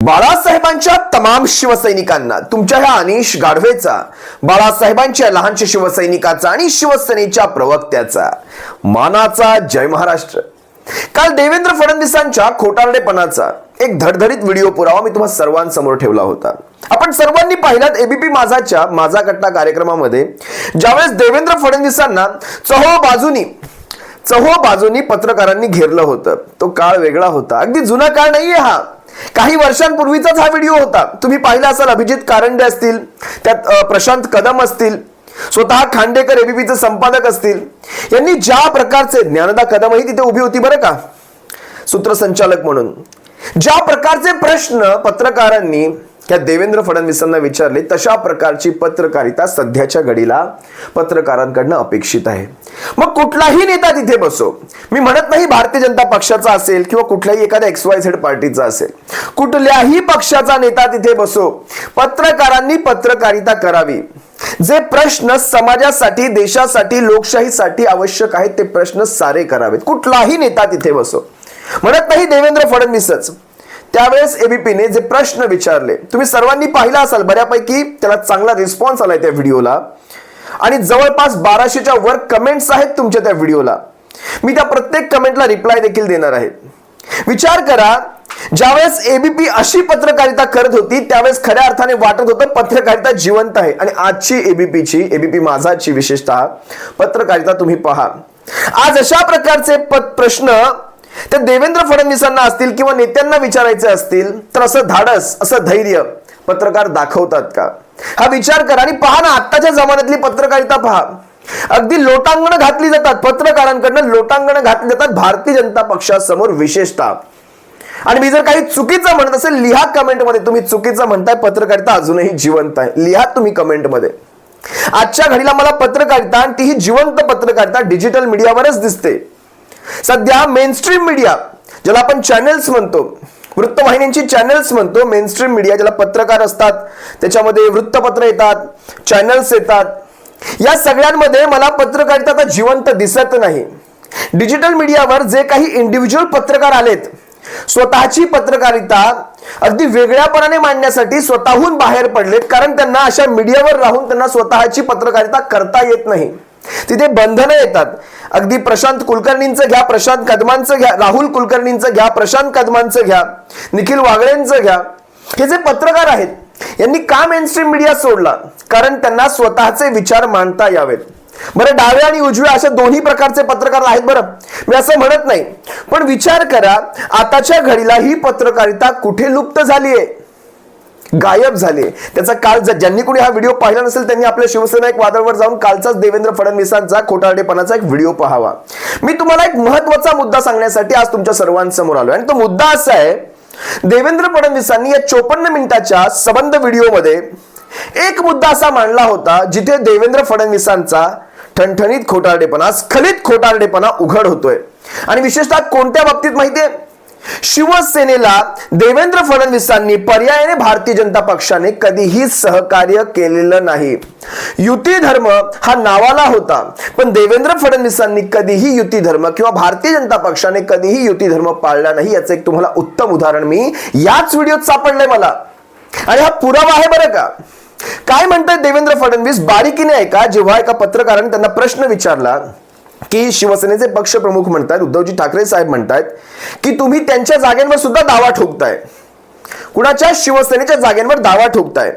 बाळासाहेबांच्या तमाम शिवसैनिकांना तुमच्या ह्या अनिश गाढवेचा, बाळासाहेबांच्या लहानशा शिवसैनिकाचा आणि शिवसेनेच्या प्रवक्त्याचा मानाचा जय महाराष्ट्र। काल देवेंद्र फडणवीसांच्या खोटारडेपणाचा एक धडधडीत व्हिडिओ पुरावा मी तुम्हा सर्वांसमोर ठेवला होता। आपण सर्वांनी पाहिलात एबीपी माझाच्या माझा कट्टा कार्यक्रमामध्ये ज्यावेळेस देवेंद्र फडणवीसांना चहो बाजूनी पत्रकारांनी घेरलं होतं। तो काळ वेगळा होता, अगदी जुना काळ नाहीये हा, काही वर्षांपूर्वीचाच हा व्हिडिओ होता। तुम्ही पाहिला असाल, अभिजित कारंडे असतील, त्यात प्रशांत कदम असतील, स्वतः खांडेकर एबीपीचे संपादक असतील, यांनी ज्या प्रकारचे, ज्ञानदा कदमही तिथे उभी होती बरं का सूत्रसंचालक म्हणून, ज्या प्रकारचे प्रश्न पत्रकारांनी त्या देवेंद्र फडणवीसांना विचारले तशा प्रकारची पत्रकारिता सध्याच्या घडीला पत्रकारांकडनं अपेक्षित आहे। मग कुठलाही नेता तिथे बसो, मी म्हणत नाही भारतीय जनता पक्षाचा असेल किंवा कुठल्याही एखाद्या XYZ पार्टीचा असेल, कुठल्याही पक्षाचा नेता तिथे बसो, पत्रकारांनी पत्रकारिता करावी। जे प्रश्न समाजासाठी, देशासाठी, लोकशाहीसाठी आवश्यक आहेत ते प्रश्न सारे करावेत। कुठलाही नेता तिथे बसो, म्हणत नाही देवेंद्र फडणवीसच। त्यावेळेस एबीपीने जे प्रश्न विचारले तुम्ही सर्वांनी पाहिला असाल, बऱ्यापैकी त्याला चांगला रिस्पॉन्स आलाय त्या व्हिडिओला आणि जवळपास 1200च्या वर कमेंट्स आहेत तुमच्या त्या व्हिडिओला। मी त्या प्रत्येक कमेंटला रिप्लाय देखील देणार आहे। विचार करा, ज्यावेळेस एबीपी अशी पत्रकारिता करत होती त्यावेळेस खऱ्या अर्थाने वाटत होतं पत्रकारिता जिवंत आहे। आणि आजची एबीपी माझाची विशेषतः पत्रकारिता तुम्ही पहा। आज अशा प्रकारचे प्रश्न त्या देवेंद्र फडणवीसांना असतील किंवा नेत्यांना विचारायचे असतील तर असं धाडस, असं धैर्य पत्रकार दाखवतात का? हा विचार करा आणि पहा ना, आत्ताच्या जमान्यातली पत्रकारिता पहा। अगदी लोटांगण घातली जातात, पत्रकारांकडनं लोटांगण घातली जातात भारतीय जनता पक्षासमोर विशेषतः। आणि मी जर काही चुकीचं म्हणत असेल, लिहा कमेंटमध्ये, तुम्ही चुकीचं म्हणताय, पत्रकारिता अजूनही जिवंत आहे, लिहा तुम्ही कमेंटमध्ये। आजच्या घडीला मला पत्रकारिता, आणि तीही जिवंत पत्रकारिता डिजिटल मीडियावरच दिसते। सध्या मेनस्ट्रीम मीडिया, ज्याला आपण चॅनल्स म्हणतो, वृत्तवाहिन्यांची चॅनल्स म्हणतो, मेनस्ट्रीम मीडिया ज्याला पत्रकार असतात, त्याच्यामध्ये वृत्तपत्र येतात, चॅनल्स येतात, या सगळ्यांमध्ये मला पत्रकारिता आता जिवंत दिसत नाही। डिजिटल मीडियावर जे काही इंडिव्हिज्युअल पत्रकार आलेत, स्वतःची पत्रकारिता अगदी वेगळ्यापणाने मांडण्यासाठी स्वतःहून बाहेर पडलेत, कारण त्यांना अशा मीडियावर राहून त्यांना स्वतःची पत्रकारिता करता येत नाही। तिथे बंधनं येतात। अगदी प्रशांत कुलकर्णींचं घ्या, प्रशांत कदमांचं घ्या, राहुल कुलकर्णींचं घ्या, प्रशांत कदमांचं घ्या, निखिल वागळेंचं घ्या, हे जे पत्रकार आहेत यांनी का मेनस्ट्रीम मीडिया सोडला? कारण त्यांना स्वतःचे विचार मांडता यावेत। बरं, डावे आणि उजवे अशा दोन्ही प्रकारचे पत्रकार आहेत, बरं मी असं म्हणत नाही, पण विचार करा आताच्या घडीला ही पत्रकारिता कुठे लुप्त झालीये, गायब झाली। त्याचा काळ, ज्यांनी कोणी हा व्हिडिओ पाहिला नसेल त्यांनी आपल्या शिवसेना एक वादळवर जाऊन कालचाच देवेंद्र फडणवीसांचा खोटारडेपणाचा एक व्हिडिओ पाहावा। मी तुम्हाला एक महत्त्वाचा मुद्दा सांगण्यासाठी आज तुमच्या सर्वांसमोर आलोय, आणि तो मुद्दा असा आहे, देवेंद्र फडणवीसांनी या 54 मिनिटाच्या सबंध व्हिडिओमध्ये एक मुद्दा असा मांडला होता जिथे देवेंद्र फडणवीसांचा ठणठणीत खोटारडेपणा, स्खलित खोटारडेपणा उघड होतोय। आणि विशेषतः कोणत्या बाबतीत माहितीये? शिवसेनेला देवेंद्र फडणवीसांनी, पर्यायाने भारतीय जनता पक्षाने कधीही सहकार्य केलेलं नाही। युती धर्म हा नावाला होता, पण देवेंद्र फडणवीसांनी कधीही युती धर्म किंवा भारतीय जनता पक्षाने कधीही युती धर्म पाळला नाही। याचं एक तुम्हाला उत्तम उदाहरण मी याच व्हिडिओत सापडलंय मला, आणि हा पुरावा आहे बरं का। काय म्हणतात देवेंद्र फडणवीस, बारीकीने ऐका। जेव्हा एका पत्रकाराने त्यांना प्रश्न विचारला की शिवसेनेचे पक्ष प्रमुख म्हणतात, उद्धवजी ठाकरे साहेब म्हणतात की तुम्ही त्यांच्या जागेंवर सुद्धा दावा ठोकताय, कुणाच्या? शिवसेनेच्या जागेंवर दावा ठोकताय,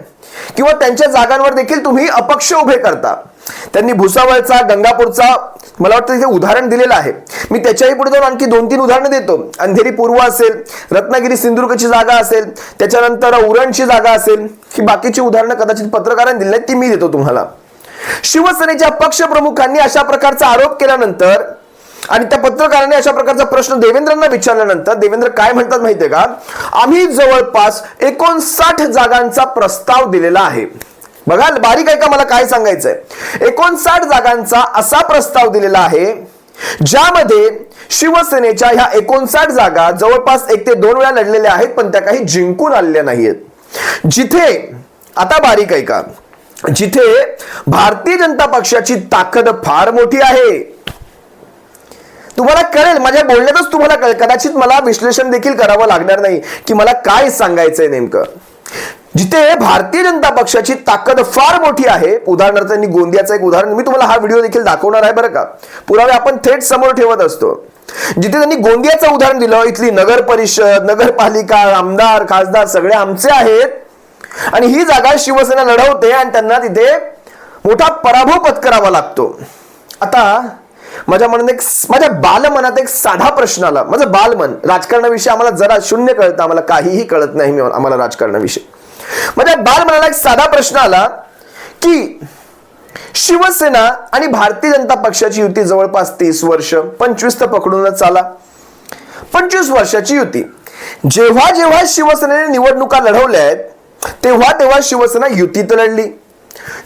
किंवा त्यांच्या जागांवर देखील तुम्ही अपक्ष उभे करता। त्यांनी भुसावळचा, गंगापूरचा मला वाटतं तिथे उदाहरण दिलेलं आहे। मी त्याच्याही पुढे जाऊन आणखी 2-3 उदाहरणं देतो। अंधेरी पूर्व असेल, रत्नागिरी सिंधुदुर्गची जागा असेल, त्याच्यानंतर उरणची जागा असेल, ही बाकीची उदाहरणं कदाचित पत्रकारांनी दिली आहेत, ती मी देतो तुम्हाला। शिवसेनेच्या पक्षप्रमुखांनी अशा प्रकारचा आरोप केल्यानंतर आणि त्या पत्रकाराने अशा प्रकारचा प्रश्न देवेंद्रांना विचारल्यानंतर देवेंद्र काय म्हणतात माहितीये का? आम्ही जवळपास 59 जागांचा प्रस्ताव दिलेला आहे। बघा, बारीक ऐका मला काय सांगायचंय। 59 जागांचा असा प्रस्ताव दिलेला आहे ज्यामध्ये शिवसेनेच्या ह्या 59 जागा जवळपास 1 ते 2 वेळा लढलेल्या आहेत, पण त्या काही जिंकून आलेल्या नाहीयेत। जिथे, आता बारीक ऐका, जिथे भारतीय जनता पक्षाची ताकद फार मोठी आहे, तुम्हाला कळेल, माझ्या बोलण्यातच तुम्हाला कळेल. कदाचित मला विश्लेषण देखील करावं लागणार नाही की मला काय सांगायचंय नेमकं. जिथे भारतीय जनता पक्षाची ताकद फार मोठी आहे, उदाहरणार्थ त्यांनी गोंदियाचं एक उदाहरण, मी तुम्हाला हा व्हिडिओ देखील दाखवणार आहे बरं का, पुरावे आपण थेट समोर ठेवत असतो. जिथे त्यांनी गोंदियाचं उदाहरण दिलं, इथली नगर परिषद, नगरपालिका, आमदार, खासदार सगळे आमचे आहेत आणि ही जागा शिवसेना लढवते आणि त्यांना तिथे मोठा पराभव पत्करावा लागतो. आता माझ्या बालमनात एक साधा प्रश्न आला. माझं बालमन, राजकारणाविषयी आम्हाला जरा शून्य कळतं, आम्हाला काहीही कळत नाही आम्हाला राजकारणाविषयी. माझ्या बालमनाला एक साधा प्रश्न आला की शिवसेना आणि भारतीय जनता पक्षाची युती जवळपास 30 वर्ष, 25 तर पकडूनच चाला, 25 वर्षाची युती. जेव्हा जेव्हा शिवसेनेने निवडणुका लढवल्या आहेत तेव्हा तेव्हा शिवसेना युतीत लढली.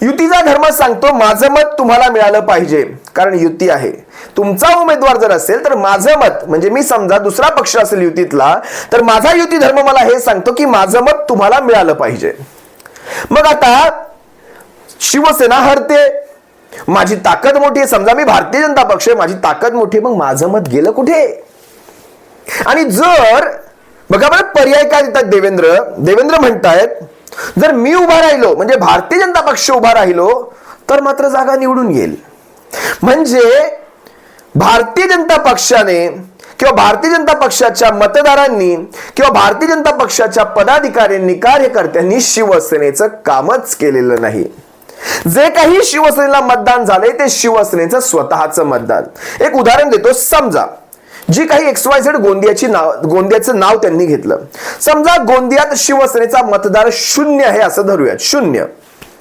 युतीचा धर्म सांगतो माझं मत तुम्हाला मिळालं पाहिजे, कारण युती आहे. तुमचा उमेदवार जर असेल तर माझं मत, म्हणजे मी समजा दुसरा पक्ष असेल युतीतला, तर माझा युती धर्म मला हे सांगतो की माझं मत तुम्हाला मिळालं पाहिजे. मग आता शिवसेना हरते, माझी ताकद मोठी आहे, समजा मी भारतीय जनता पक्ष आहे, माझी ताकद मोठी, मग माझं मत गेलं कुठे? आणि जर बघा बरं पर्याय काय देतात देवेंद्र म्हणतायत, जर मी उभा राहिलो म्हणजे भारतीय जनता पक्ष उभा राहिलो तर मात्र जागा निवडून येईल. म्हणजे भारतीय जनता पक्षाने किंवा भारतीय जनता पक्षाच्या मतदारांनी किंवा भारतीय जनता पक्षाच्या पदाधिकाऱ्यांनी, कार्यकर्त्यांनी शिवसेनेचं कामच केलेलं नाही. जे काही शिवसेनेला मतदान झालंय ते शिवसेनेचं स्वतःचं मतदान. एक उदाहरण देतो, समजा जी काही XYZ गोंदियाचं नाव त्यांनी घेतलं, समजा गोंदियात शिवसेनेचा मतदार 0 आहे असं धरूयात, 0,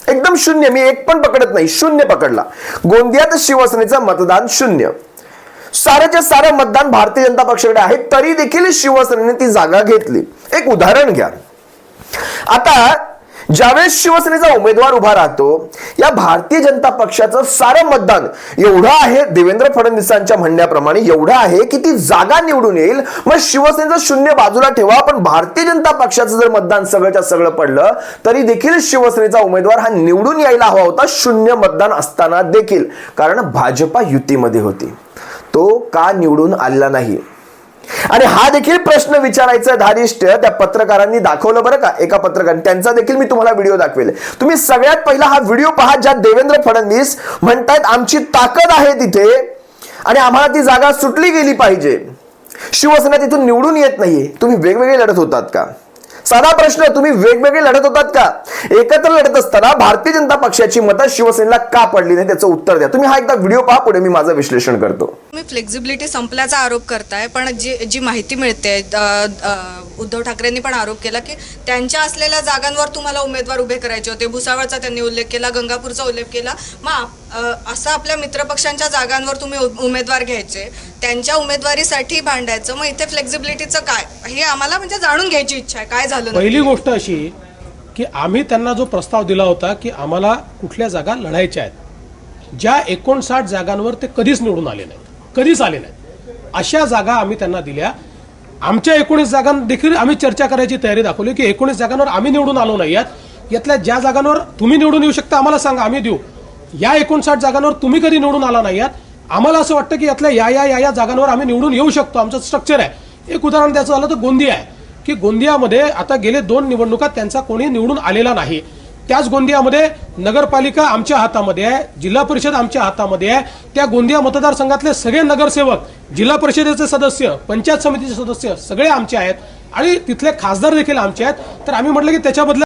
एकदम 0, मी एक पण पकडत नाही, 0 पकडला. गोंदियात शिवसेनेचं मतदान 0, सारंच्या सारं मतदान भारतीय जनता पक्षाकडे आहे, तरी देखील शिवसेनेने ती जागा घेतली. एक उदाहरण घ्या. आता ज्यावेळेस शिवसेनेचा उमेदवार उभा राहतो, या भारतीय जनता पक्षाचं सारं मतदान एवढं आहे, देवेंद्र फडणवीसांच्या म्हणण्याप्रमाणे एवढं आहे की ती जागा निवडून येईल. मग शिवसेनेचं 0 बाजूला ठेवा, पण भारतीय जनता पक्षाचं जर मतदान सगळंच्या सगळं पडलं तरी देखील शिवसेनेचा उमेदवार हा निवडून यायला हवा होता, 0 मतदान असताना देखील, कारण भाजपा युतीमध्ये होती. तो का निवडून आला नाही? आणि हा देखील प्रश्न विचारायचा धारिष्ट त्या पत्रकारांनी दाखवलं बरं का, एका पत्रकाराने, त्यांचा देखील मी तुम्हाला व्हिडिओ दाखवेल. तुम्ही सगळ्यात पहिला हा व्हिडिओ पहा, ज्यात देवेंद्र फडणवीस म्हणतायत आमची ताकद आहे तिथे आणि आम्हाला ती जागा सुटली गेली पाहिजे. शिवसेना तिथून निवडून येत नाहीये. तुम्ही वेगवेगळे लढत होतात का? साधा प्रश्न, तुम्ही वेगवेगळे लढत होतात का? एकत्र लढत असताना भारतीय जनता पक्षाची मतं शिवसेनेला का पडली नाही त्याचं उत्तर द्या. तुम्ही हा एकदा व्हिडिओ पहा, पुढे मी माझं विश्लेषण करतो. तुम्ही फ्लेक्झिबिलिटी संपल्याचा आरोप करताय, पण जी माहिती मिळते, उद्धव ठाकरेंनी पण आरोप केला की त्यांच्या असलेल्या जागांवर तुम्हाला उमेदवार उभे करायचे होते. भुसावळचा त्यांनी उल्लेख केला, गंगापूरचा उल्लेख केला. मग असं आपल्या मित्रपक्षांच्या जागांवर तुम्ही उमेदवार घ्यायचे, त्यांच्या उमेदवारीसाठी भांडायचं, मग इथे फ्लेक्झिबिलिटीचं काय, हे आम्हाला म्हणजे जाणून घ्यायची इच्छा आहे. काय झालं? पहिली गोष्ट अशी की आम्ही त्यांना जो प्रस्ताव दिला होता की आम्हाला कुठल्या जागा लढायच्या आहेत, ज्या 59 जागांवर ते कधीच निवडून आले नाहीत, कधीच आले नाहीत, अशा जागा आम्ही त्यांना दिल्या. आमच्या 19 जागां देखील आम्ही चर्चा करायची तयारी दाखवली की 19 जागांवर आम्ही निवडून आलो नाही, यातल्या ज्या जागांवर तुम्ही निवडून येऊ शकता आम्हाला सांगा, आम्ही देऊ. या 59 जागांवर तुम्ही कधी निवडून आला नाही, आम्हाला असं वाटतं की यातल्या या जागांवर आम्ही निवडून येऊ शकतो, आमचं स्ट्रक्चर आहे. एक उदाहरण द्यायचं झालं तर गोंदिया आहे की गोंदियामध्ये आता गेले 2 निवडणुका त्यांचा कोणी निवडून आलेला नाही. त्याच गोंदियामध्ये नगरपालिका आमच्या हातामध्ये आहे, जिल्हा परिषद आमच्या हातामध्ये आहे. त्या गोंदिया मतदारसंघातले सगळे नगरसेवक, जिल्हा परिषदेचे सदस्य, पंचायत समितीचे सदस्य सगळे आमचे आहेत आणि तिथले खासदार देखील आमचे आहेत. तर आम्ही म्हटलं की त्याच्याबद्दल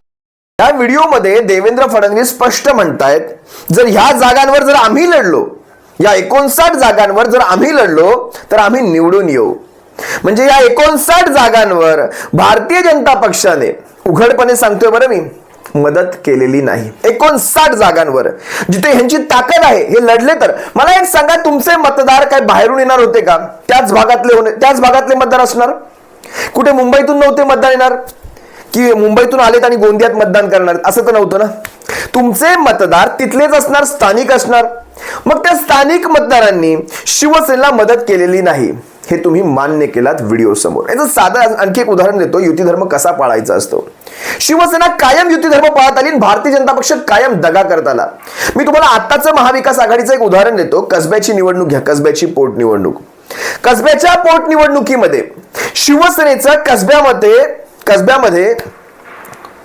या व्हिडिओमध्ये देवेंद्र फडणवीस स्पष्ट म्हणतायत, जर ह्या जागांवर जर आम्ही लढलो, या 59 जागांवर जर आम्ही लढलो तर आम्ही निवडून येऊ. म्हणजे या 59 जागांवर भारतीय जनता पक्षाने, उघडपणे सांगतोय बरं मी, मदत केलेली नाही. 59 जागांवर जिथे ह्यांची ताकद आहे हे लढले. तर मला एक सांगा, तुमचे मतदार काय बाहेरून येणार होते का? त्याच भागातले मतदार असणार? कुठे मुंबईतून नव्हते मतदार येणार की मुंबईतून आलेत आणि गोंदियात मतदान करणार, असं तर नव्हतं ना. तुमचे मतदार तिथलेच असणार, स्थानिक असणार. मग त्या स्थानिक मतदारांनी शिवसेनेला मदत केलेली नाही हे तुम्ही मान्य केलात व्हिडिओ समोर. याचं साधं आणखी एक उदाहरण देतो, युती धर्म कसा पाळायचा असतो. शिवसेना कायम युती धर्म पाळत आली आणि भारतीय जनता पक्ष कायम दगा करत आला. मी तुम्हाला आताचं महाविकास आघाडीचं एक उदाहरण देतो. कसब्याची निवडणूक घ्या, कसब्याची पोटनिवडणूक. कसब्याच्या पोटनिवडणुकीमध्ये शिवसेनेचं कसब्यामध्ये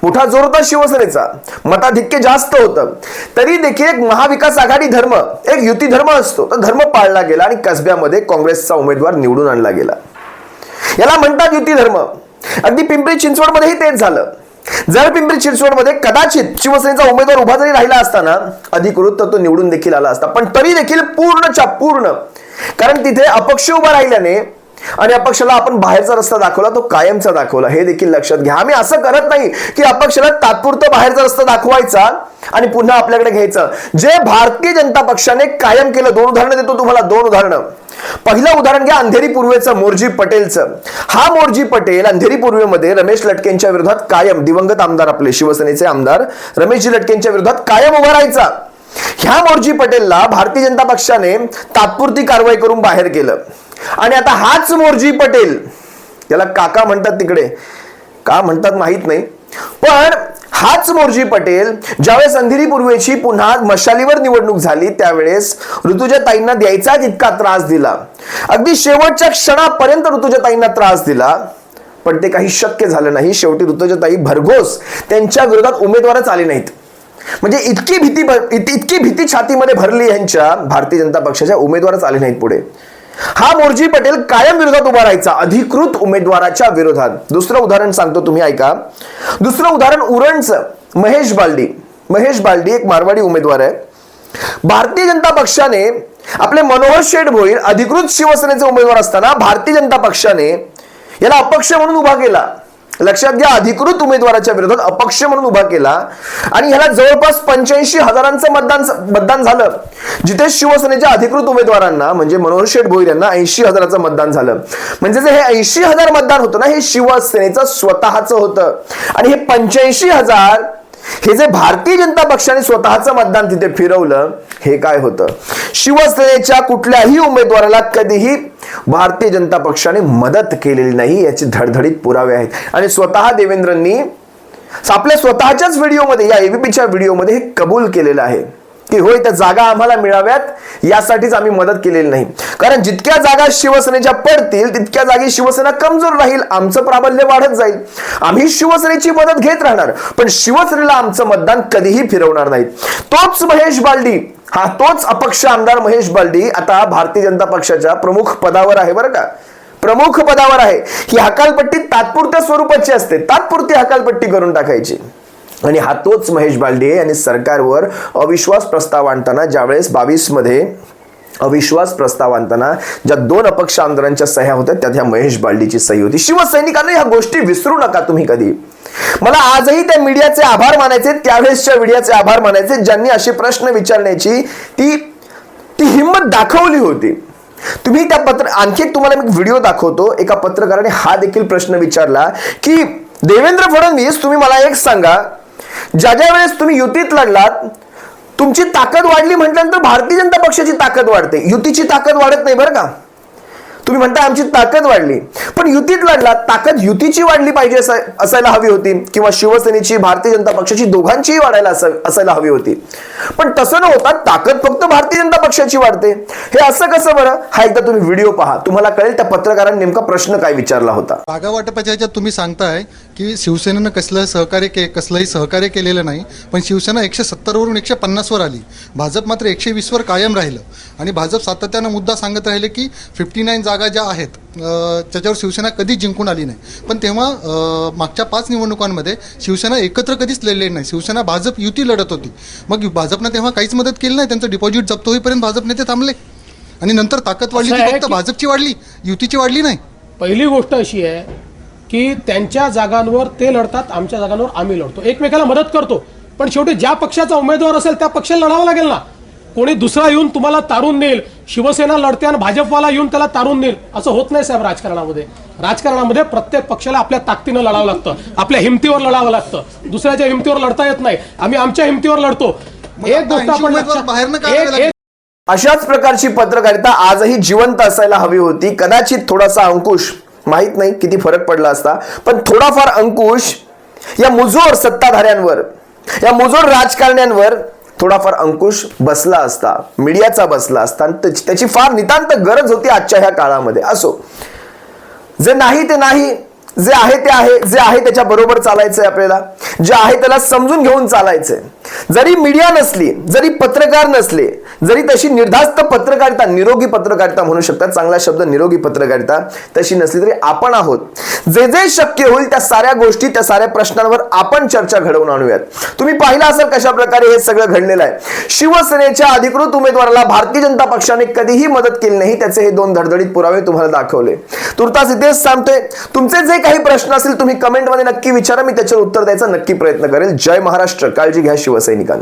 मोठा जोर होता शिवसेनेचा, मताधिक्य जास्त होतं, तरी देखील एक महाविकास आघाडी धर्म, एक युती धर्म असतो, तो धर्म पाळला गेला आणि कसब्यामध्ये काँग्रेसचा उमेदवार निवडून आणला गेला. याला म्हणतात युती धर्म. अगदी पिंपरी चिंचवडमध्येही तेच झालं. जर पिंपरी चिंचवडमध्ये कदाचित शिवसेनेचा उमेदवार उभा जरी राहिला असताना अधिकृत तर तो निवडून देखील आला असता, पण तरी देखील पूर्ण, कारण तिथे अपक्ष उभा राहिल्याने आणि अपक्षाला आपण बाहेरचा रस्ता दाखवला, तो कायमचा दाखवला. हे देखील लक्षात घ्या. आम्ही असं करत नाही की अपक्षाला तात्पुरतं बाहेरचा रस्ता दाखवायचा आणि पुन्हा आपल्याकडे घ्यायचं. जे भारतीय जनता पक्षाने कायम केलं, 2 उदाहरणं देतो तुम्हाला, 2 उदाहरणं. पहिलं उदाहरण घ्या अंधेरी पूर्वेचं, मोरजी पटेलचं. हा मोरजी पटेल अंधेरी पूर्वेमध्ये रमेश लटकेंच्या विरोधात कायम, दिवंगत आमदार आपले शिवसेनेचे आमदार रमेशजी लटकेंच्या विरोधात कायम उभा राहायचा. ह्या मोरजी पटेलला भारतीय जनता पक्षाने तात्पुरती कारवाई करून बाहेर केलं. आणि आता हाच मोरजी पटेल, याला काका म्हणतात तिकडे, का म्हणतात माहित नाही, पण हाच मोरजी पटेल ज्यावेळेस अंधेरी पूर्वेची पुन्हा मशालीवर निवडणूक झाली त्यावेळेस ऋतुजाताईंना द्यायचा तितका त्रास दिला, अगदी शेवटच्या क्षणापर्यंत ऋतुजाताईंना त्रास दिला, पण ते काही शक्य झालं नाही. शेवटी ऋतुजाताई भरघोस त्यांच्या विरोधात उमेदवारच आले नाहीत. म्हणजे इतकी भीती छातीमध्ये भरली यांच्या भारतीय जनता पक्षाच्या, उमेदवारच आले नाहीत पुढे. हा मोरजी पटेल कायम विरोधात उभा राहायचा, अधिकृत उमेदवाराच्या विरोधात. दुसरं उदाहरण सांगतो, तुम्ही ऐका. दुसरं उदाहरण उरणचं, महेश बालदी एक मारवाडी उमेदवार आहे. भारतीय जनता पक्षाने आपले मनोहर शेठ भोईर अधिकृत शिवसेनेचे उमेदवार असताना भारतीय जनता पक्षाने याला अपक्ष म्हणून उभा केला. लक्षात घ्या, अधिकृत उमेदवाराच्या विरोधात अपक्ष म्हणून उभा केला आणि ह्याला जवळपास 85,000चं मतदान झालं, जिथे शिवसेनेच्या अधिकृत उमेदवारांना म्हणजे मनोहर शेठ भोईर यांना 80,000चं मतदान झालं. म्हणजे जे हे 80,000 मतदान होतं ना, हे शिवसेनेचं स्वतःचं होतं. आणि हे 85,000 हे जे भारतीय जनता पक्षाने स्वतःचं मतदान तिथे फिरवलं, हे काय होतं? शिवसेनेच्या कुठल्याही उमेदवाराला कधीही भारतीय जनता पक्षाने मदत केलेली नाही, याची धडधडीत पुरावे आहेत. आणि स्वतः देवेंद्रांनी आपल्या स्वतःच्याच व्हिडिओमध्ये, या एबीपीच्या व्हिडिओमध्ये हे कबूल केलेलं आहे की होय, त्या जागा आम्हाला मिळाव्यात यासाठीच आम्ही मदत केलेली नाही. कारण जितक्या जागा शिवसेनेच्या पडतील तितक्या जागी शिवसेना कमजोर राहील, आमचं प्राबल्य वाढत जाईल. आम्ही शिवसेनेची मदत घेत राहणार, पण शिवसेनेला आमचं मतदान कधीही फिरवणार नाही. तोच महेश बालदी, तोच अपक्ष आमदार महेश बालदी आता भारतीय जनता पक्षाच्या प्रमुख पदावर आहे. बरं का, प्रमुख पदावर आहे. ही हकालपट्टी तात्पुरत्या स्वरूपाची असते, तात्पुरती हकालपट्टी करून टाकायची. आणि हा तोच महेश बालदी आणि सरकारवर अविश्वास प्रस्ताव आणताना, ज्यावेळेस 22 मध्ये अविश्वास प्रस्ताव आणताना ज्या 2 अपक्ष आमदारांच्या सह्या होत्या त्यात ह्या महेश बालदीची सही होती. शिवसैनिकांना ह्या गोष्टी विसरू नका तुम्ही कधी. मला आजही त्या मीडियाचे आभार मानायचे, त्यावेळेसच्या मीडियाचे आभार मानायचे, ज्यांनी असे प्रश्न विचारण्याची ती हिंमत दाखवली होती. तुम्ही त्या आणखी तुम्हाला मी व्हिडिओ दाखवतो. एका पत्रकाराने हा देखील प्रश्न विचारला की देवेंद्र फडणवीस, तुम्ही मला एक सांगा, ज्या वेळेस तुम्ही युतीत लढलात तुमची ताकद वाढली म्हटल्यानंतर भारतीय जनता पक्षाची ताकद वाढते, युतीची ताकद वाढत नाही. बरं का, तुम्ही म्हणता आमची ताकद वाढली, पण युतीत लढलात, ताकद युतीची वाढली पाहिजे असायला हवी होती, किंवा शिवसेनेची भारतीय जनता पक्षाची दोघांचीही वाढायला असायला हवी होती. पण तसं न होता ताकद फक्त भारतीय जनता पक्षाची वाढते. हे असं कसं बरं? हा एकदा तुम्ही व्हिडिओ पहा, तुम्हाला कळेल त्या पत्रकाराने नेमका प्रश्न काय विचारला होता. जागा वाटपाच्या ह्याच्यात तुम्ही सांगताय की शिवसेनेनं कसलंही सहकार्य केलेलं नाही, पण शिवसेना 170 वरून 150 वर आली, भाजप मात्र 120 वर कायम राहिलं. आणि भाजप सातत्यानं मुद्दा सांगत राहिले की 59 जागा ज्या आहेत त्याच्यावर शिवसेना कधीच जिंकून आली नाही. पण तेव्हा मागच्या 5 निवडणुकांमध्ये शिवसेना एकत्र कधीच लढलेली नाही, शिवसेना भाजप युती लढत होती. मग भाजपनं तेव्हा काहीच मदत केली नाही, त्यांचं डिपॉझिट जप्त होईपर्यंत भाजप नेते थांबले आणि नंतर ताकद वाढली ती फक्त भाजपची वाढली, युतीची वाढली नाही. पहिली गोष्ट अशी आहे की त्यांच्या जागांवर ते लढतात, आमच्या जागांवर आम्ही लढतो, एकमेकाला मदत करतो. पण शेवटी ज्या पक्षाचा उमेदवार असेल त्या पक्षाला लढावं लागेल ना. कोणी दुसरा येऊन तुम्हाला तारून नेईल, शिवसेना लढते आणि भाजपवाला येऊन त्याला तारून नेईल, असं होत नाही साहेब. राजकारणामध्ये प्रत्येक पक्षाला आपल्या ताकदीनं लढावं लागतं, आपल्या हिमतीवर लढावं लागतं, दुसऱ्याच्या हिमतीवर लढता येत नाही. आम्ही आमच्या हिमतीवर लढतो. एक गोष्ट आपण अशाच प्रकारची पत्रकारिता आजही जिवंत असायला हवी होती. कदाचित थोडासा अंकुश, माहित नाही किती फरक पडला असता, पण थोडाफार अंकुश या मुजोर सत्ताधाऱ्यांवर, या मुजोर राजकारण्यांवर थोडाफार अंकुश बसला असता, मीडियाचा बसला असता, आणि त्याची फार नितांत गरज होती आजच्या ह्या काळामध्ये. असो, जे नाही ते नाही, जे आहे ते आहे, जे आहे त्याच्या बरोबर चालायचंय आपल्याला, जे आहे त्याला समजून घेऊन चालायचंय. जरी मीडिया नसली, जरी पत्रकार नसले, जरी तशी निर्धास्त पत्रकारिता, निरोगी पत्रकारिता म्हणू शकतात, चांगला शब्द निरोगी पत्रकारिता, तशी नसली तरी आपण आहोत. जे जे शक्य होईल त्या साऱ्या गोष्टी, त्या साऱ्या प्रश्नांवर आपण चर्चा घडवून आणूयात. तुम्ही पाहिलं असेल कशा प्रकारे हे सगळं घडलेलं आहे. शिवसेनेच्या अधिकृत उमेदवाराला भारतीय जनता पक्षाने कधीही मदत केली नाही, त्याचे हे 2 धडधडीत पुरावे तुम्हाला दाखवले. तुर्तास इथेच सांगतोय. तुमचे जे काही प्रश्न असतील तुम्ही कमेंटमध्ये नक्की विचारा, मी त्याच्यावर उत्तर द्यायचा नक्की प्रयत्न करेल. जय महाराष्ट्र. काळजी घ्या शिवसैनिकांनो.